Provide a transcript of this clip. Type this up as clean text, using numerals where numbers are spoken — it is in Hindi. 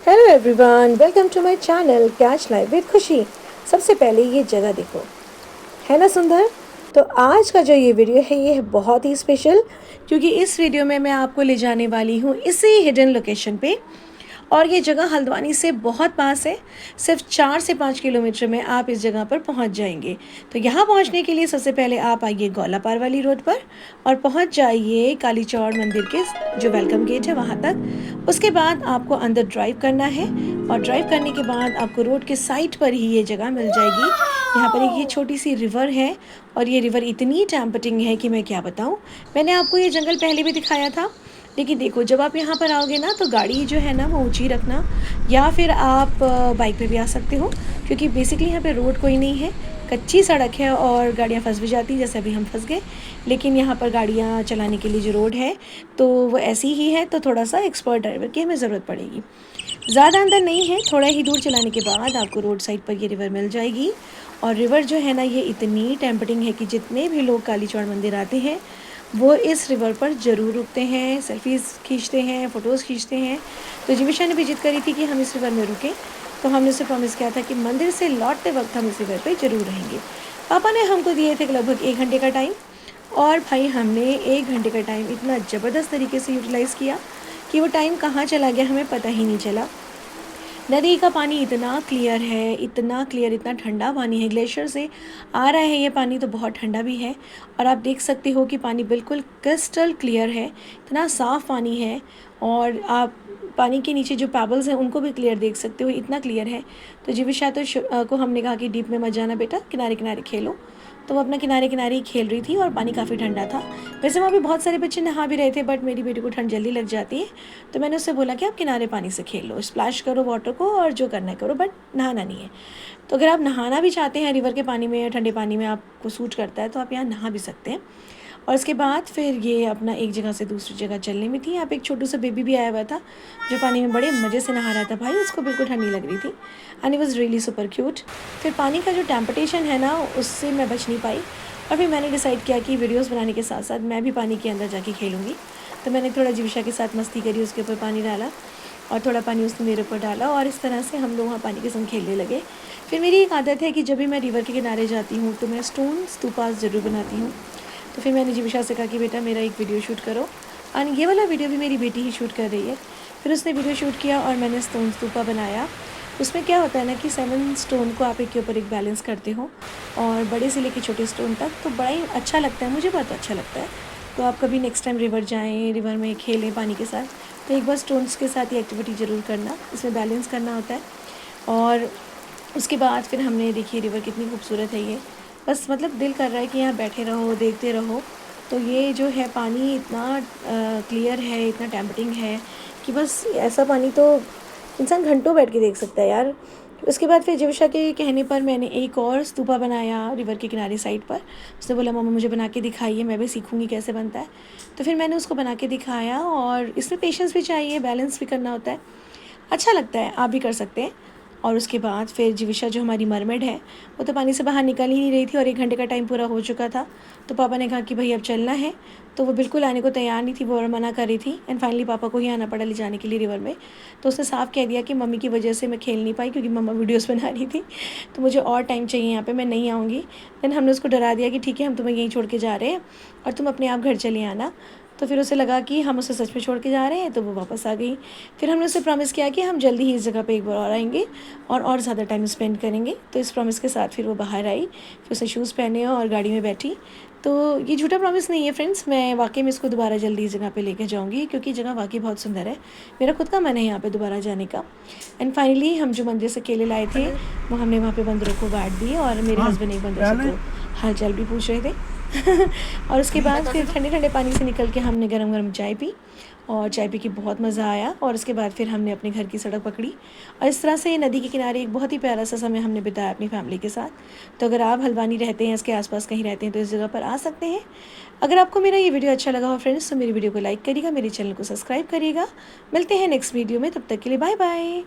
Hello everyone, welcome to my channel catch life with Khushi. सबसे पहले ये जगह देखो, है ना सुंदर। तो आज का जो ये वीडियो है ये है बहुत ही स्पेशल, क्योंकि इस वीडियो में मैं आपको ले जाने वाली हूँ इसी हिडन लोकेशन पे। और ये जगह हल्द्वानी से बहुत पास है, सिर्फ 4 से 5 किलोमीटर में आप इस जगह पर पहुंच जाएंगे। तो यहाँ पहुंचने के लिए सबसे पहले आप आइए गौलापार वाली रोड पर और पहुंच जाइए काली चौड़ मंदिर के जो वेलकम गेट है वहाँ तक। उसके बाद आपको अंदर ड्राइव करना है और ड्राइव करने के बाद आपको रोड के साइड पर ही ये जगह मिल जाएगी। यहाँ पर एक ये छोटी सी रिवर है और ये रिवर इतनी टेम्पटिंग है कि मैं क्या बताऊँ। मैंने आपको ये जंगल पहले भी दिखाया था, लेकिन देखो जब आप यहाँ पर आओगे ना तो गाड़ी जो है ना वो ऊंची रखना, या फिर आप बाइक पे भी आ सकते हो, क्योंकि बेसिकली यहाँ पे रोड कोई नहीं है, कच्ची सड़क है और गाड़ियाँ फंस भी जाती हैं, जैसे अभी हम फंस गए। लेकिन यहाँ पर गाड़ियाँ चलाने के लिए जो रोड है तो वो ऐसी ही है, तो थोड़ा सा एक्सपर्ट ड्राइवर की हमें ज़रूरत पड़ेगी। ज़्यादा अंदर नहीं है, थोड़ा ही दूर चलाने के बाद आपको रोड साइड पर ये रिवर मिल जाएगी। और रिवर जो है ना ये इतनी टेम्पटिंग है कि जितने भी लोग काली चौड़ मंदिर आते हैं वो इस रिवर पर ज़रूर रुकते हैं, सेल्फीज़ खींचते हैं, फ़ोटोज़ खींचते हैं। तो जीविशा ने भी जिद करी थी कि हम इस रिवर में रुकें, तो हमने उसे प्रॉमिस किया था कि मंदिर से लौटते वक्त हम इस रिवर पे ज़रूर रहेंगे। पापा ने हमको दिए थे लगभग 1 घंटे का टाइम, और भाई हमने 1 घंटे का टाइम इतना ज़बरदस्त तरीके से यूटिलाइज़ किया कि वो टाइम कहाँ चला गया हमें पता ही नहीं चला। नदी का पानी इतना क्लियर है, इतना क्लियर, इतना ठंडा पानी है, ग्लेशियर से आ रहा है ये पानी, तो बहुत ठंडा भी है। और आप देख सकते हो कि पानी बिल्कुल क्रिस्टल क्लियर है, इतना साफ़ पानी है। और आप पानी के नीचे जो पैबल्स हैं उनको भी क्लियर देख सकते हो, इतना क्लियर है। तो जीविशा को हमने कहा कि डीप में मत जाना बेटा, किनारे किनारे खेलो। तो वो अपना किनारे किनारे ही खेल रही थी और पानी काफ़ी ठंडा था। वैसे वहाँ पे बहुत सारे बच्चे नहा भी रहे थे, बट मेरी बेटी को ठंड जल्दी लग जाती है, तो मैंने उससे बोला कि आप किनारे पानी से खेल लो, स्प्लैश करो वाटर को और जो करना है करो, बट नहाना नहीं है। तो अगर आप नहाना भी चाहते हैं रिवर के पानी में या ठंडे पानी में, आपको सूट करता है, तो आप यहाँ नहा भी सकते हैं। और उसके बाद फिर ये अपना एक जगह से दूसरी जगह चलने में थी। यहाँ पे एक छोटू सा बेबी भी आया हुआ था जो पानी में बड़े मज़े से नहा रहा था। भाई उसको बिल्कुल ठंड नहीं लग रही थी, and it was really super cute. फिर पानी का जो टेम्पटेशन है ना उससे मैं बच नहीं पाई, और फिर मैंने डिसाइड किया कि वीडियोज़ बनाने के साथ साथ मैं भी पानी के अंदर जाके खेलूँगी। तो मैंने थोड़ा जीविशा के साथ मस्ती करी, उसके ऊपर पानी डाला और थोड़ा पानी उसने मेरे ऊपर डाला, और इस तरह से हम लोग वहाँ पानी के संग खेलने लगे। फिर मेरी एक आदत है कि जब भी मैं रिवर के किनारे जाती हूँ तो मैं स्टोन स्तूपास ज़रूर बनाती हूँ। तो फिर मैंने जीविशा से कहा कि बेटा मेरा एक वीडियो शूट करो, और ये वाला वीडियो भी मेरी बेटी ही शूट कर रही है। फिर उसने वीडियो शूट किया और मैंने स्टोन स्तूपा बनाया। उसमें क्या होता है ना कि 7 स्टोन को आप एक के ऊपर एक बैलेंस करते हो, और बड़े से लेके छोटे स्टोन तक, तो बड़ा ही अच्छा लगता है, मुझे बहुत अच्छा लगता है। तो आप कभी नेक्स्ट टाइम रिवर जाएँ, रिवर में खेलें पानी के साथ, तो एक बार स्टोन्स के साथ ये एक्टिविटी ज़रूर करना, इसमें बैलेंस करना होता है। और उसके बाद फिर हमने देखिए रिवर कितनी खूबसूरत है ये, बस मतलब दिल कर रहा है कि यहाँ बैठे रहो, देखते रहो। तो ये जो है पानी इतना क्लियर है, इतना टेम्पटिंग है कि बस ऐसा पानी तो इंसान घंटों बैठ के देख सकता है यार। उसके बाद फिर जीविशा के कहने पर मैंने एक और स्तूपा बनाया रिवर के किनारे साइड पर। उसने बोला मम्मा मुझे बना के दिखाइए, मैं भी सीखूंगी कैसे बनता है। तो फिर मैंने उसको बना के दिखाया, और इसमें पेशेंस भी चाहिए, बैलेंस भी करना होता है, अच्छा लगता है, आप भी कर सकते हैं। और उसके बाद फिर जीविशा जो हमारी मरमेड है वो तो पानी से बाहर निकल ही नहीं रही थी, और 1 घंटे का टाइम पूरा हो चुका था। तो पापा ने कहा कि भाई अब चलना है, तो वो बिल्कुल आने को तैयार नहीं थी, वो और मना कर रही थी। एंड फाइनली पापा को ही आना पड़ा ले जाने के लिए रिवर में। तो उसने साफ कह दिया कि मम्मी की वजह से मैं खेल नहीं पाई, क्योंकि मम्मा वीडियोज़ बना रही थी, तो मुझे और टाइम चाहिए यहाँ पर, मैं नहीं आऊँगी। देन हमने उसको डरा दिया कि ठीक है हम तुम्हें यहीं छोड़ के जा रहे हैं और तुम अपने आप घर चले आना। तो फिर उसे लगा कि हम उसे सच में छोड़ के जा रहे हैं, तो वो वापस आ गई। फिर हमने उसे प्रॉमिस किया कि हम जल्दी ही इस जगह पे एक बार और आएंगे और ज़्यादा टाइम स्पेंड करेंगे। तो इस प्रॉमिस के साथ फिर वो बाहर आई, फिर उसने शूज़ पहने और गाड़ी में बैठी। तो ये झूठा प्रॉमिस नहीं है फ्रेंड्स, मैं वाकई में इसको दोबारा जल्दी इस जगह पे लेके जाऊंगी, क्योंकि जगह वाकई बहुत सुंदर है। मेरा खुद का मन है यहाँ पे दोबारा जाने का। एंड फाइनली हम जो मंदिर से केले लाए थे वो हमने वहाँ पे बंदरों को बांट दिए, और मेरे हस्बैंड एक बंदर से तो हाल चाल भी पूछ रहे थे। और उसके बाद फिर ठंडे ठंडे पानी से निकल के हमने गरम गरम चाय पी, और चाय पी के बहुत मज़ा आया। और उसके बाद फिर हमने अपने घर की सड़क पकड़ी, और इस तरह से नदी के किनारे एक बहुत ही प्यारा सा समय हमने बिताया अपनी फैमिली के साथ। तो अगर आप हल्द्वानी रहते हैं, इसके आसपास कहीं रहते हैं, तो इस जगह पर आ सकते हैं। अगर आपको मेरा ये वीडियो अच्छा लगा हो फ्रेंड्स, तो मेरी वीडियो को लाइक करिएगा, मेरे चैनल को सब्सक्राइब करिएगा। मिलते हैं नेक्स्ट वीडियो में, तब तक के लिए बाय बाय।